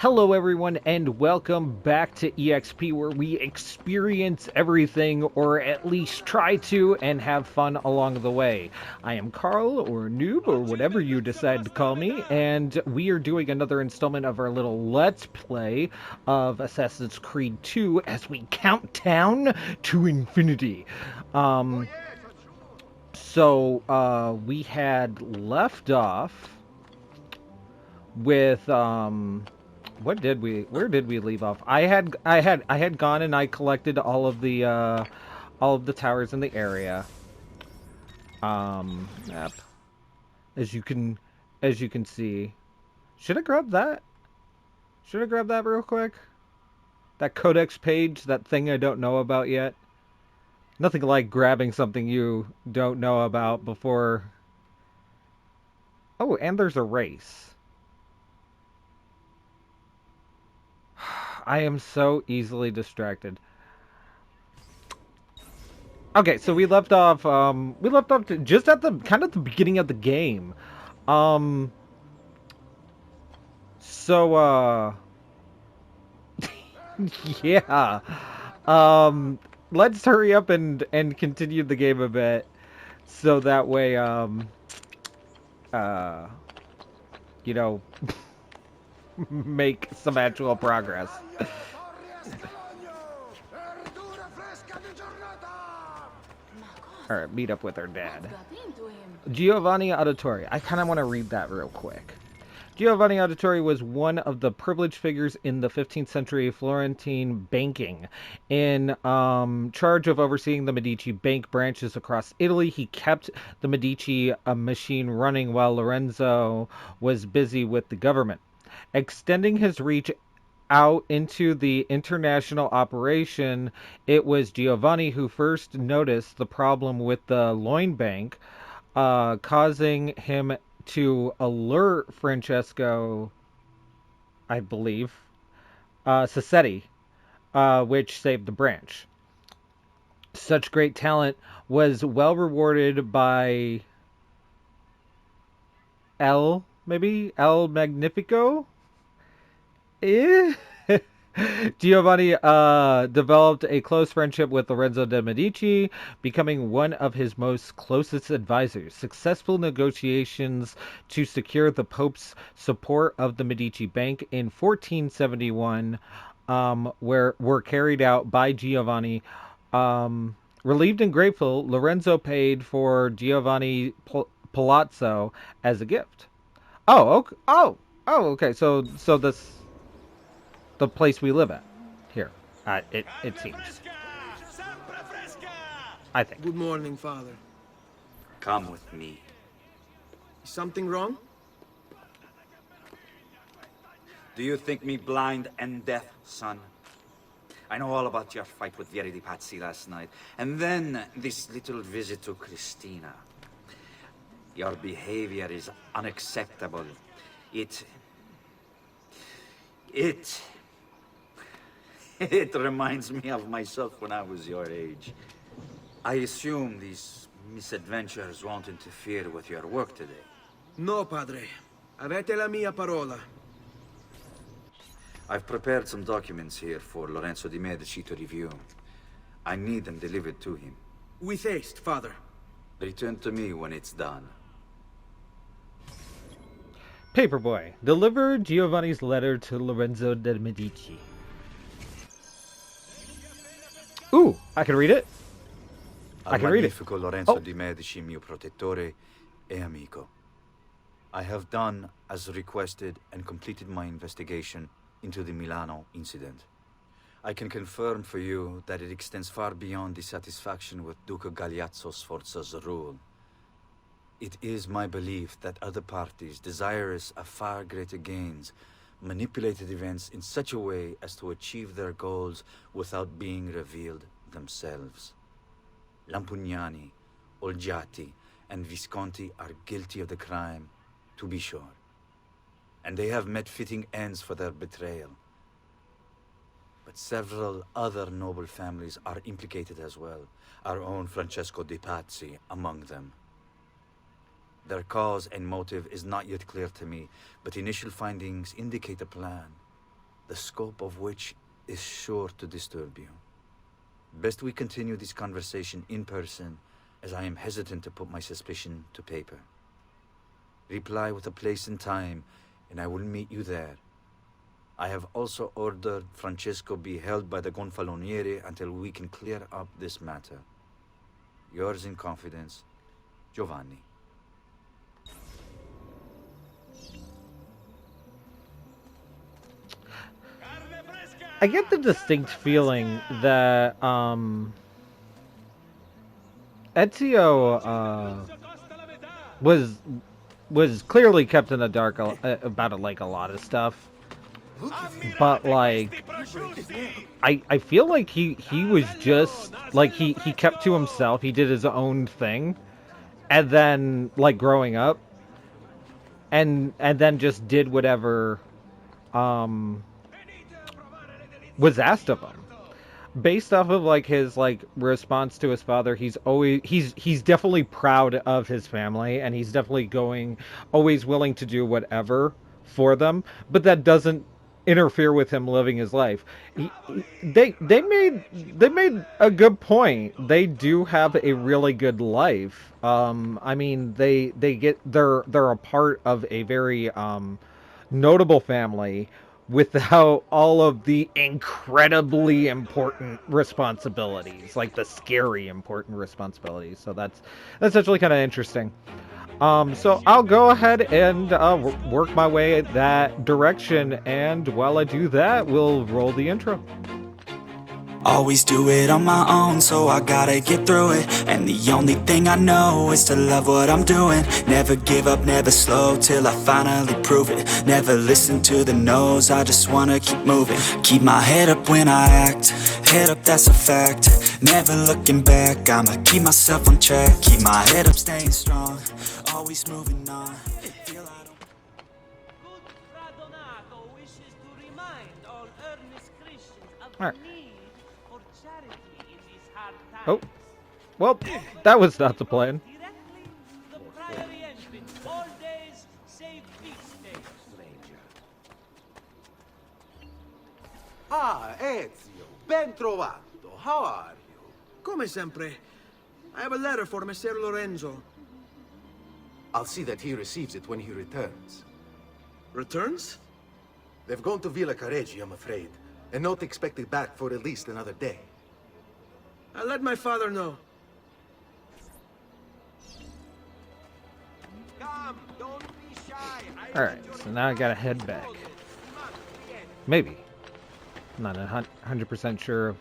Hello everyone and welcome back to EXP, where we experience everything, or at least try to, and have fun along the way. I am Karl, or Noob, or whatever you decide to call me, and we are doing another installment of our little Let's Play of Assassin's Creed 2 as we count down to infinity. We had left off with where did we leave off? I had gone and I collected all of the towers in the area. Yep. As you can see. Should I grab that? Should I grab that real quick? That codex page, that thing I don't know about yet. Nothing like grabbing something you don't know about before. Oh, and there's a race. I am so easily distracted. Okay, so we left off just at the kind of the beginning of the game. Um so yeah. Um let's hurry up and continue the game a bit so that way uh you know make some actual progress. All right, meet up with her dad. Giovanni Auditore. I kind of want to read that real quick. Giovanni Auditore was one of the privileged figures in the 15th century Florentine banking. In charge of overseeing the Medici bank branches across Italy, he kept the Medici machine running while Lorenzo was busy with the government. Extending his reach out into the international operation, it was Giovanni who first noticed the problem with the Loin Bank, causing him to alert Francesco, I believe, Sassetti, which saved the branch. Such great talent was well rewarded by El Magnifico? Eh? Giovanni developed a close friendship with Lorenzo de' Medici, becoming one of his most closest advisors. Successful negotiations to secure the Pope's support of the Medici Bank in 1471 were carried out by Giovanni. Relieved and grateful, Lorenzo paid for Giovanni Palazzo as a gift. Oh, okay. Okay. So this the place we live at here. It seems. I think. Good morning, Father. Come with me. Is something wrong? Do you think me blind and deaf, son? I know all about your fight with Vieri di Pazzi last night, and then this little visit to Christina. Your behavior is unacceptable. It reminds me of myself when I was your age. I assume these misadventures won't interfere with your work today. No, Padre. Avete la mia parola. I've prepared some documents here for Lorenzo di Medici to review. I need them delivered to him. With haste, Father. Return to me when it's done. Paperboy, deliver Giovanni's letter to Lorenzo de' Medici. Ooh, I can read it. I can read it. Magnifico Lorenzo di Medici, mio protettore e amico. I have done as requested and completed my investigation into the Milano incident. I can confirm for you that it extends far beyond dissatisfaction with Duca Galeazzo Sforza's rule. It is my belief that other parties, desirous of far greater gains, manipulated events in such a way as to achieve their goals without being revealed themselves. Lampugnani, Olgiati, and Visconti are guilty of the crime, to be sure. And they have met fitting ends for their betrayal. But several other noble families are implicated as well, our own Francesco de' Pazzi among them. Their cause and motive is not yet clear to me, but initial findings indicate a plan. the scope of which is sure to disturb you. Best we continue this conversation in person, as I am hesitant to put my suspicion to paper. Reply with a place and time, and I will meet you there. I have also ordered Francesco be held by the Gonfaloniere until we can clear up this matter. Yours in confidence, Giovanni. I get the distinct feeling that Ezio was clearly kept in the dark about like a lot of stuff, but like I feel like he was just like he kept to himself. He did his own thing, and then like growing up, and then just did whatever was asked of him. Based off of like his like response to his father, he's definitely proud of his family, and he's definitely always willing to do whatever for them, but that doesn't interfere with him living his life. They made a good point. They do have a really good life. I mean, they're a part of a very notable family without all of the incredibly important responsibilities, like the scary important responsibilities. So that's actually kind of interesting. So I'll go ahead and work my way that direction, and while I do that, we'll roll the intro. Always do it on my own, so I gotta get through it. And the only thing I know is to love what I'm doing. Never give up, never slow, till I finally prove it. Never listen to the no's, I just wanna keep moving. Keep my head up when I act, head up, that's a fact. Never looking back, I'ma keep myself on track. Keep my head up, staying strong, always moving on. Alright. Oh, well, that was not the plan. Ah, Ezio, ben trovato. How are you? Come sempre. I have a letter for Messer Lorenzo. I'll see that he receives it when he returns. Returns? They've gone to Villa Careggi, I'm afraid, and not expected back for at least another day. I'll let my father know. Come, don't be shy. Alright, so now I gotta head back. Maybe. I'm not 100% sure if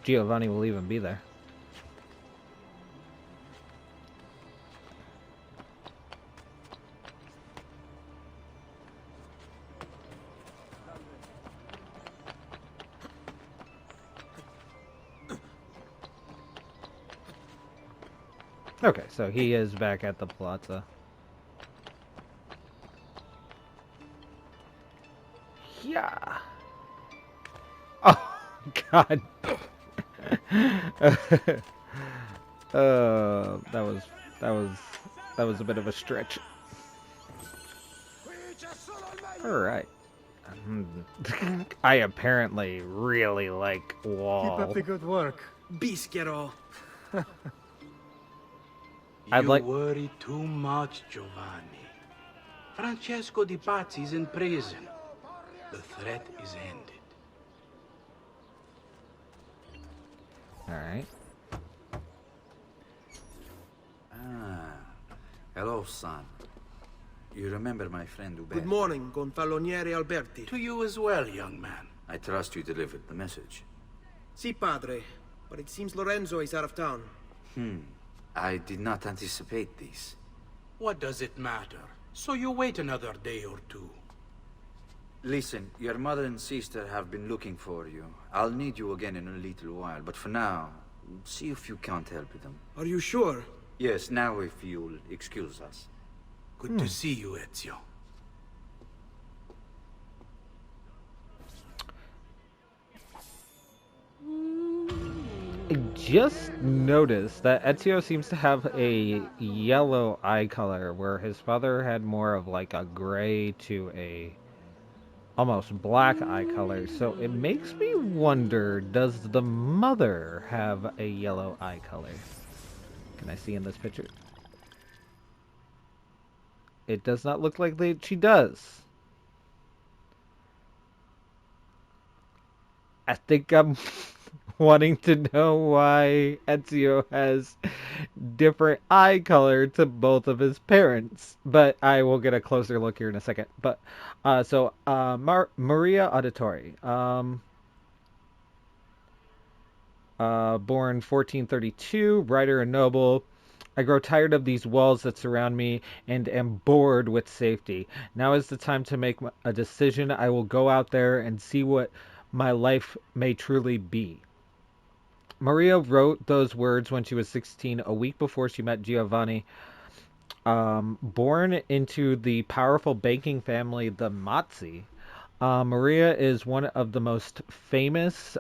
Giovanni will even be there. Okay, so he is back at the plaza. Yeah. Oh God. That was a bit of a stretch. All right. I apparently really like Wall. Keep up the good work. Bischero. You worry too much, Giovanni. Francesco Di Pazzi's in prison. The threat is ended. Alright. Ah, hello, son. You remember my friend Uber? Good morning, Gonfaloniere Alberti. To you as well, young man. I trust you delivered the message. Si, padre. But it seems Lorenzo is out of town. I did not anticipate this. What does it matter? So you wait another day or two. Listen, your mother and sister have been looking for you. I'll need you again in a little while, but for now, see if you can't help them. Are you sure? Yes, now if you'll excuse us. Good to see you, Ezio. I just noticed that Ezio seems to have a yellow eye color, where his father had more of like a gray to a almost black eye color. So it makes me wonder, does the mother have a yellow eye color? Can I see in this picture? It does not look like she does. I think I'm wanting to know why Ezio has different eye color to both of his parents. But I will get a closer look here in a second. But Maria Auditore, born 1432, writer and noble. I grow tired of these walls that surround me and am bored with safety. Now is the time to make a decision. I will go out there and see what my life may truly be. Maria wrote those words when she was 16, a week before she met Giovanni. Born into the powerful banking family, the Mazzi, Maria is one of the most famous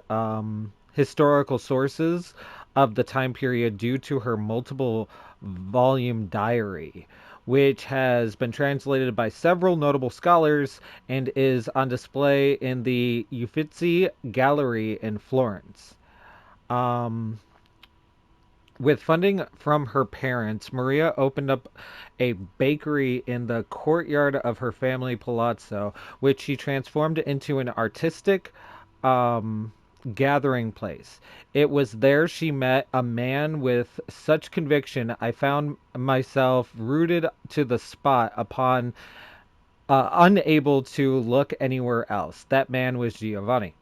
historical sources of the time period due to her multiple volume diary, which has been translated by several notable scholars and is on display in the Uffizi Gallery in Florence. With funding from her parents, Maria opened up a bakery in the courtyard of her family palazzo, which she transformed into an artistic gathering place. It was there she met a man with such conviction I found myself rooted to the spot upon unable to look anywhere else. That man was Giovanni.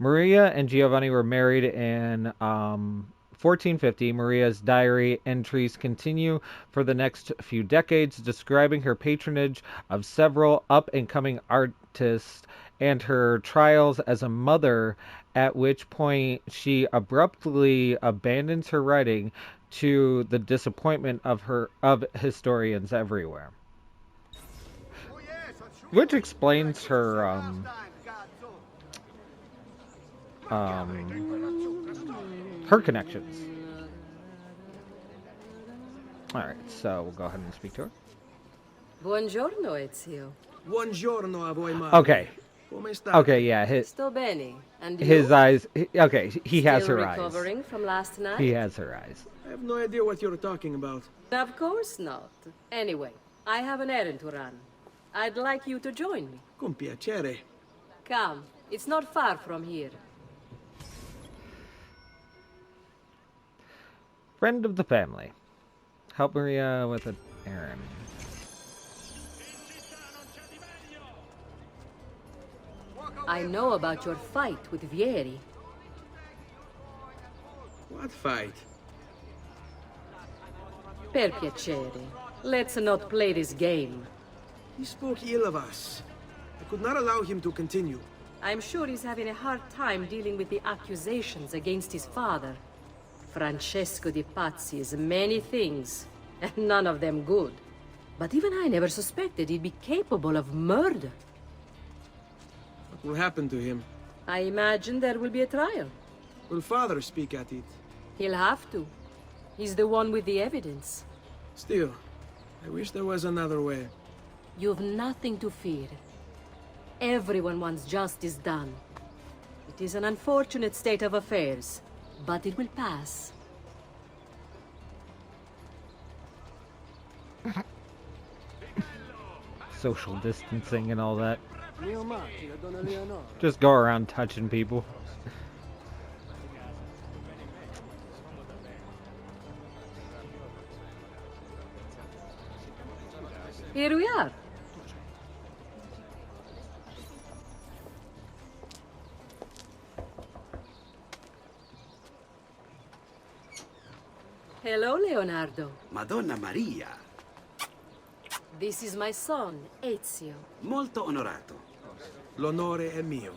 Maria and Giovanni were married in 1450. Maria's diary entries continue for the next few decades, describing her patronage of several up-and-coming artists and her trials as a mother, at which point she abruptly abandons her writing to the disappointment of historians everywhere. Which explains her her connections. Alright, so we'll go ahead and speak to her. Buongiorno, Ezio. Buongiorno a voi, madre. Okay. Come state? Okay, yeah, Sto bene. And you? his eyes. Okay, he has Still her eyes. recovering from last night? He has her eyes. I have no idea what you're talking about. Of course not. Anyway, I have an errand to run. I'd like you to join me. Con piacere. Come, it's not far from here. Friend of the family. Help Maria with an errand. I know about your fight with Vieri. What fight? Per piacere, let's not play this game. He spoke ill of us. I could not allow him to continue. I'm sure he's having a hard time dealing with the accusations against his father. Francesco di Pazzi is many things, and none of them good. But even I never suspected he'd be capable of murder. What will happen to him? I imagine there will be a trial. Will father speak at it? He'll have to. He's the one with the evidence. Still, I wish there was another way. You've nothing to fear. Everyone wants justice done. It is an unfortunate state of affairs, but it will pass. Social distancing and all that. Just go around touching people. Here we are. Hello, Leonardo. Madonna Maria, This is my son, Ezio. molto onorato. L'onore è mio.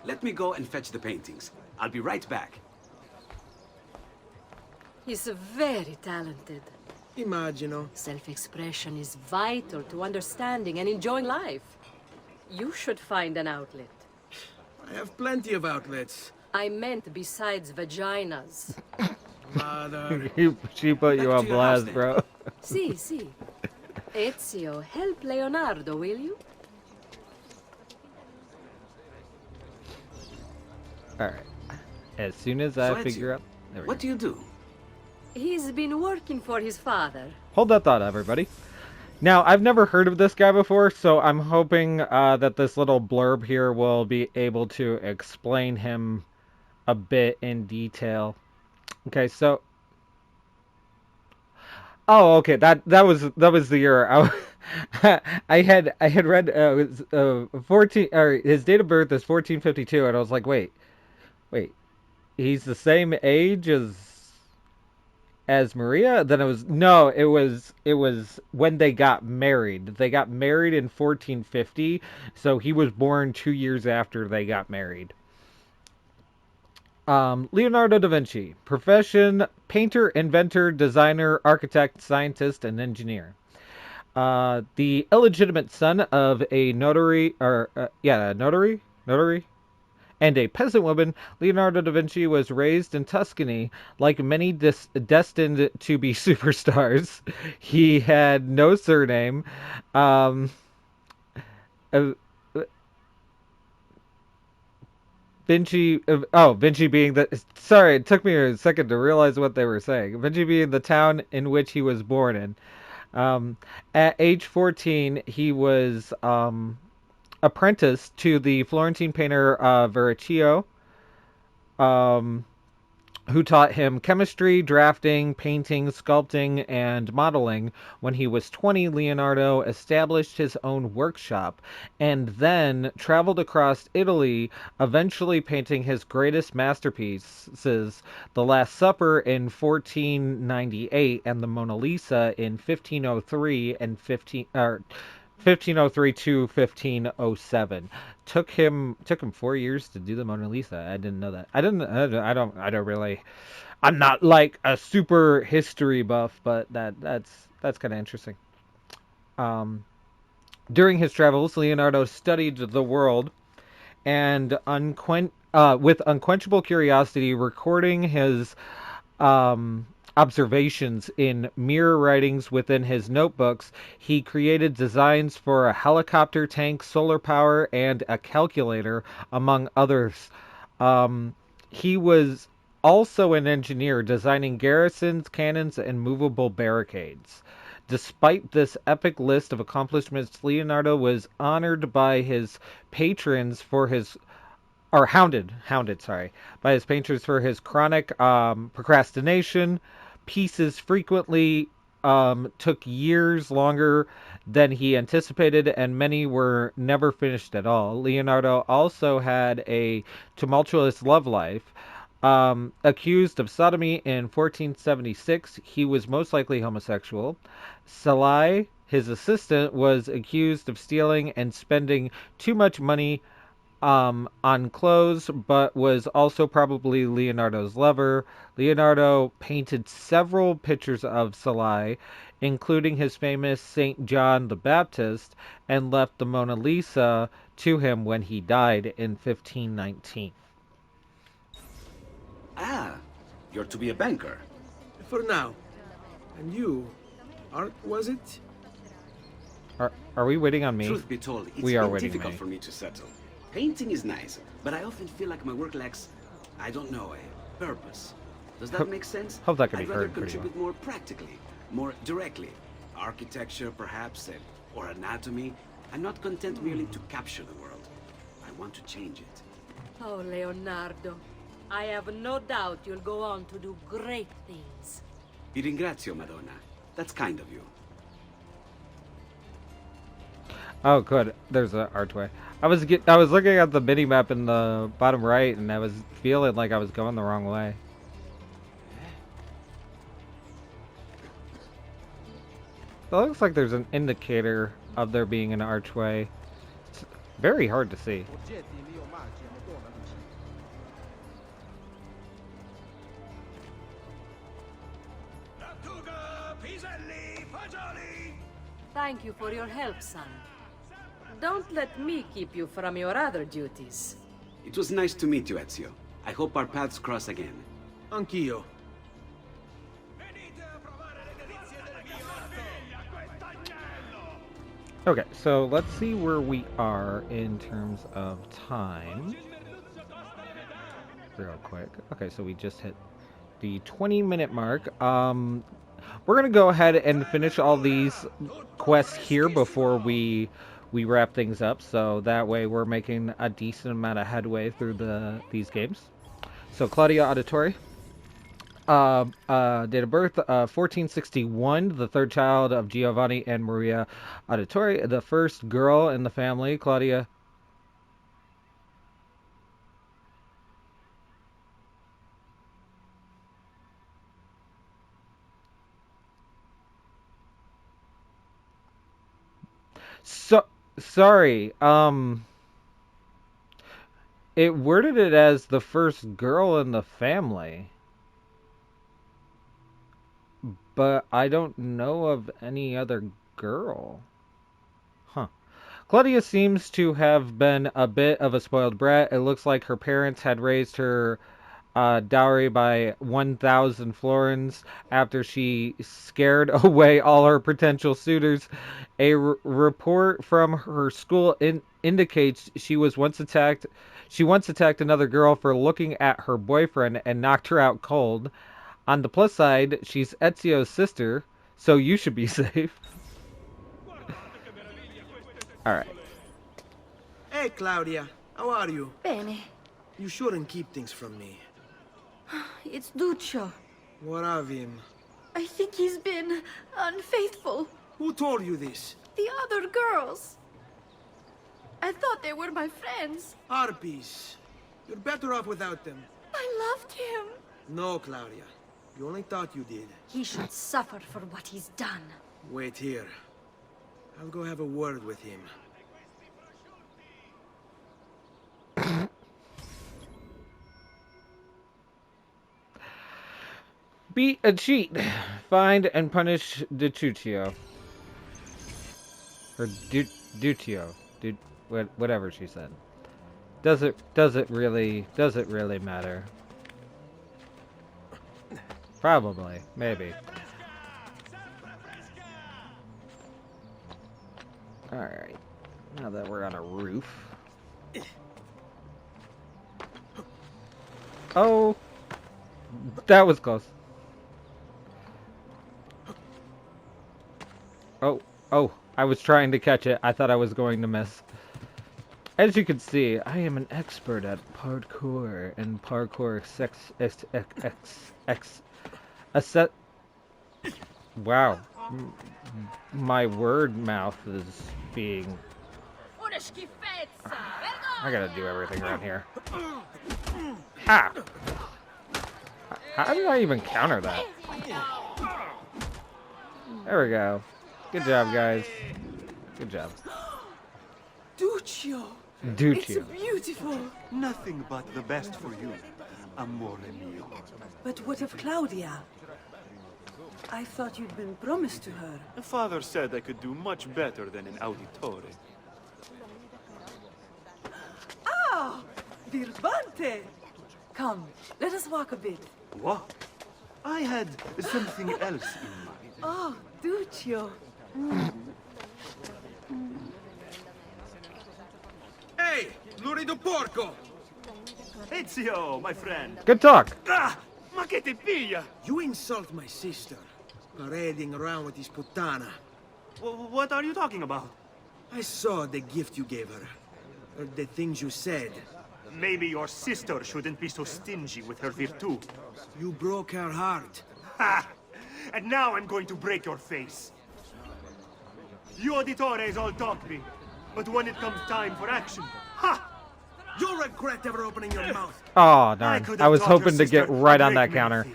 Let me go and fetch the paintings. I'll be right back. He's very talented. Immagino. Self-expression is vital to understanding and enjoying life. You should find an outlet. I have plenty of outlets. I meant besides vaginas. Mother. She put you Back on to your house blast, then. bro. Si. Ezio, help Leonardo, will you? Alright. As soon as I figure out... There we What go. do you do? He's been working for his father. Hold that thought, everybody. Now, I've never heard of this guy before, so I'm hoping that this little blurb here will be able to explain him a bit in detail. Okay, so... Oh, okay. That was the year I had read it was 14 or his date of birth is 1452, and I was like, wait, he's the same age as Maria? Then it was when they got married. They got married in 1450, so he was born 2 years after they got married. Leonardo da Vinci, profession, painter, inventor, designer, architect, scientist, and engineer. The illegitimate son of a notary, notary, and a peasant woman, Leonardo da Vinci was raised in Tuscany. Like many destined to be superstars, he had no surname. Uh, Vinci being the... Sorry, it took me a second to realize what they were saying. Vinci being the town in which he was born in. At age 14, he was apprenticed to the Florentine painter Verrocchio, who taught him chemistry, drafting, painting, sculpting, and modeling. When he was 20, Leonardo established his own workshop and then traveled across Italy, eventually painting his greatest masterpieces, The Last Supper in 1498 and the Mona Lisa in 1503 and 1503 to 1507. Took him 4 years to do the Mona Lisa. I didn't know that. I don't really. I'm not like a super history buff, but that's kind of interesting. During his travels, Leonardo studied the world and with unquenchable curiosity, recording his observations in mirror writings within his notebooks. He created designs for a helicopter, tank, solar power, and a calculator, among others. He was also an engineer, designing garrisons, cannons, and movable barricades. Despite this epic list of accomplishments, Leonardo was honored by his patrons for his hounded, sorry, by his patrons for his chronic procrastination. Pieces frequently took years longer than he anticipated, and many were never finished at all. Leonardo also had a tumultuous love life. Accused of sodomy in 1476, he was most likely homosexual. Salai, his assistant, was accused of stealing and spending too much money on clothes, but was also probably Leonardo's lover. Leonardo painted several pictures of Salai, including his famous Saint John the Baptist, and left the Mona Lisa to him when he died in 1519. Ah, you're to be a banker. For now. And you, Art, was it? Are we waiting on me? Truth be told, it's We are been waiting on difficult me. for me to settle. Painting is nice, but I often feel like my work lacks, I don't know, a purpose. Does that make sense? Hope that can be I'd rather heard pretty contribute more practically, more directly. Architecture, perhaps, or anatomy. I'm not content merely to capture the world. I want to change it. Oh, Leonardo. I have no doubt you'll go on to do great things. Vi ringrazio, Madonna. That's kind of you. Oh, good. There's an archway. I was looking at the mini map in the bottom right, and I was feeling like I was going the wrong way. It looks like there's an indicator of there being an archway. It's very hard to see. Thank you for your help, son. Don't let me keep you from your other duties. It was nice to meet you, Ezio. I hope our paths cross again. Anch'io. Okay, so let's see where we are in terms of time. real quick. Okay, so we just hit the 20-minute mark. We're gonna go ahead and finish all these quests here before we wrap things up. So that way we're making a decent amount of headway through these games. So Claudia Auditore. Date of birth, 1461, the third child of Giovanni and Maria Auditore, the first girl in the family. Claudia. Sorry, it worded it as the first girl in the family. But I don't know of any other girl. Huh. Claudia seems to have been a bit of a spoiled brat. It looks like her parents had raised her dowry by 1,000 florins after she scared away all her potential suitors. A report from her school indicates she once attacked another girl for looking at her boyfriend and knocked her out cold. On the plus side, she's Ezio's sister, so you should be safe. Alright. Hey, Claudia. How are you? Bene. You shouldn't keep things from me. It's Duccio. What of him? I think he's been unfaithful. Who told you this? The other girls. I thought they were my friends. Harpies. You're better off without them. I loved him. No, Claudia. You only thought you did. He should suffer for what he's done. Wait here. I'll go have a word with him. Beat a cheat. Find and punish Duccio. Or Duccio. Whatever she said. Does it really matter? Probably. Maybe. Alright. Now that we're on a roof. Oh! That was close. Oh, I was trying to catch it. I thought I was going to miss. As you can see, I am an expert at parkour and parkour Wow. My word mouth is being... I gotta do everything around here. Ah! How did I even counter that? There we go. Good job, guys. Good job. Duccio! Duccio. It's beautiful! Nothing but the best for you, amore mio. But what of Claudia? I thought you'd been promised to her. The father said I could do much better than an auditore. Ah! Birbante! Come, let us walk a bit. What? I had something else in mind. Oh, Duccio. Hey! Lurido porco! Ezio, my friend. Good talk. Ah! Ma che ti piglia? You insult my sister. Parading around with this puttana. What are you talking about? I saw the gift you gave her. Heard the things you said. Maybe your sister shouldn't be so stingy with her virtù. You broke her heart. Ha! And now I'm going to break your face. You auditores all talk me, but when it comes time for action, ha! You'll regret ever opening your mouth. Oh, darn. I was hoping to get right on that counter.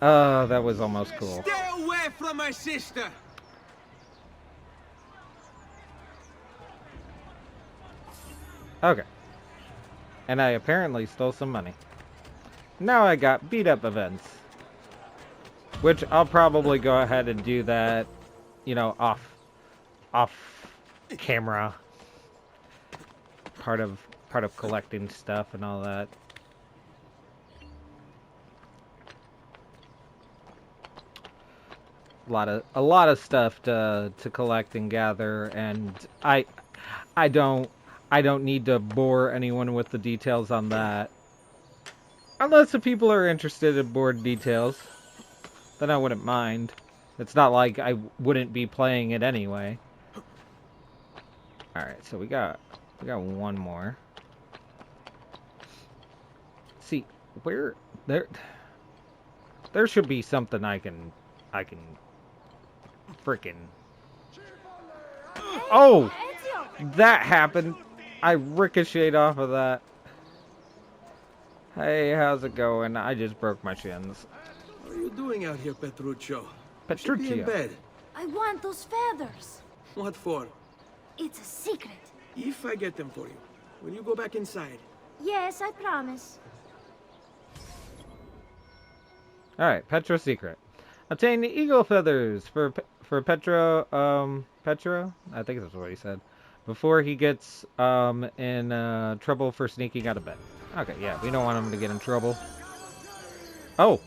Oh, that was almost cool. Stay away from my sister! Okay. And I apparently stole some money. Now I got beat up events. Which I'll probably go ahead and do that, you know, off camera. Part of collecting stuff and all that. A lot of stuff to collect and gather, and I don't I don't need to bore anyone with the details on that. Unless the people are interested in board details, then I wouldn't mind. It's not like I wouldn't be playing it anyway. Alright, so we got one more. See, where there should be something I can frickin'. Oh! That happened. I ricocheted off of that. Hey, how's it going? I just broke my shins. What are you doing out here, Petruccio? Petruccio. You should be in bed. I want those feathers. What for? It's a secret. If I get them for you, will you go back inside? Yes, I promise. Alright, Petro secret. Obtain the eagle feathers for Petro, Petro? I think that's what he said. Before he gets, in, trouble for sneaking out of bed. Okay, yeah, we don't want him to get in trouble. Oh!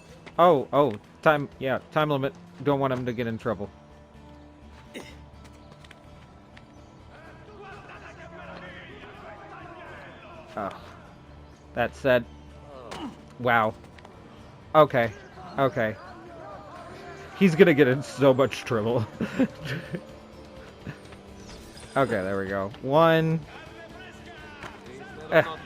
Time limit. Don't want him to get in trouble. Oh. That said... Wow. Okay. He's gonna get in so much trouble. Okay, there we go. One. Come on.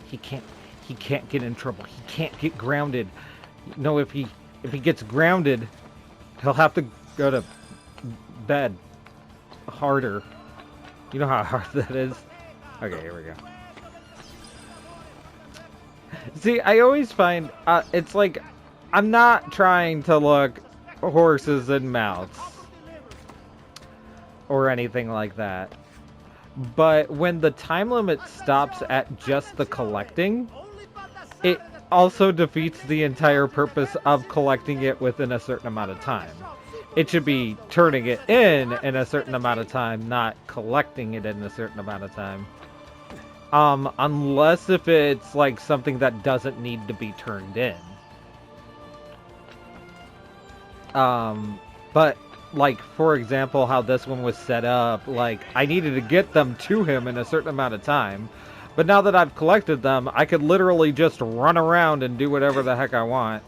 He can't get in trouble. He can't get grounded. No, if he gets grounded, he'll have to go to bed harder. You know how hard that is? Okay, here we go. See, I always find, it's like, I'm not trying to look horses in mouths. Or anything like that. But when the time limit stops at just the collecting, it also defeats the entire purpose of collecting it within a certain amount of time. It should be turning it in a certain amount of time, not collecting it in a certain amount of time. Unless if it's like something that doesn't need to be turned in. But like, for example, how this one was set up, like, I needed to get them to him in a certain amount of time. But now that I've collected them, I could literally just run around and do whatever the heck I want.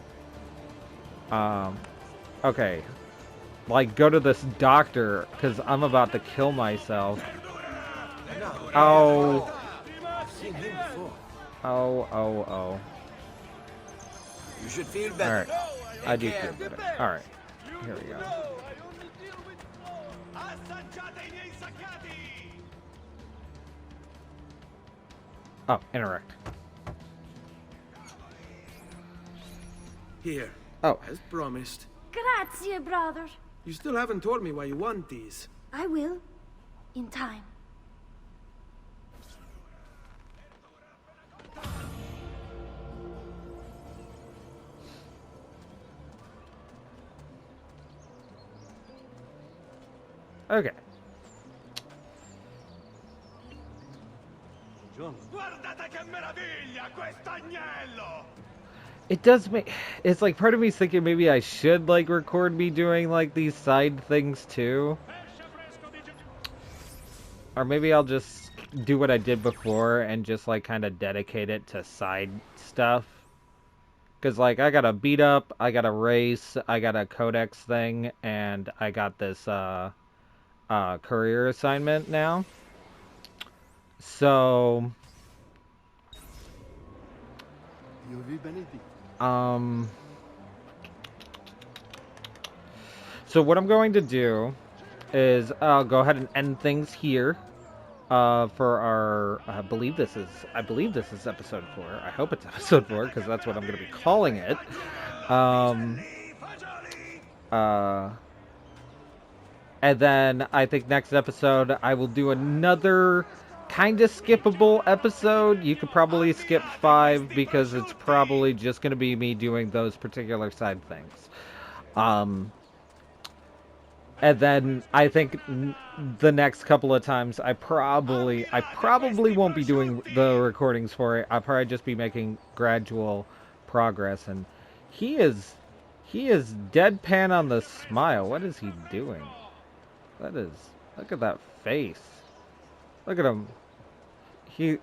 Okay. Like, go to this doctor, because I'm about to kill myself. Oh. Oh. You should feel better. Alright. I do feel better. Alright. Here we go. Oh, interact. Here. Oh. As promised. Grazie, brother. You still haven't told me why you want these. I will. In time. Okay. It does make... It's like part of me's thinking maybe I should like record me doing like these side things too. Or maybe I'll just do what I did before and just like kind of dedicate it to side stuff. Because like I got a beat up, I got a race, I got a codex thing, and I got this courier assignment now. So... So what I'm going to do is I'll go ahead and end things here for our I believe this is episode 4. I hope it's episode 4 because that's what I'm going to be calling it. And then I think next episode I will do another kind of skippable episode. You could probably skip 5 because it's probably just going to be me doing those particular side things. And then I think the next couple of times I probably won't be doing the recordings for it. I'll probably just be making gradual progress. And he is He is deadpan on the smile. What is he doing? Look at that face. Look at him. He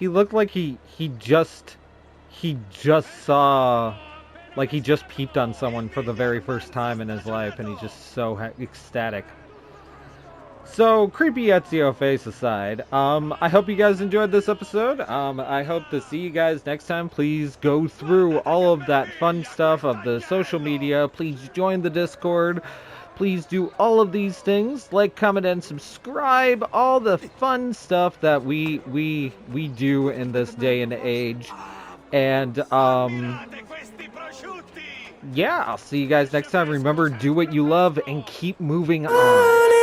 looked like he just saw, like he just peeped on someone for the very first time in his life, and he's just so ecstatic. So, creepy Ezio face aside, I hope you guys enjoyed this episode. I hope to see you guys next time. Please go through all of that fun stuff of the social media. Please join the Discord. Please do all of these things. Like, comment, and subscribe. All the fun stuff that we do in this day and age. And, yeah, I'll see you guys next time. Remember, do what you love and keep moving on.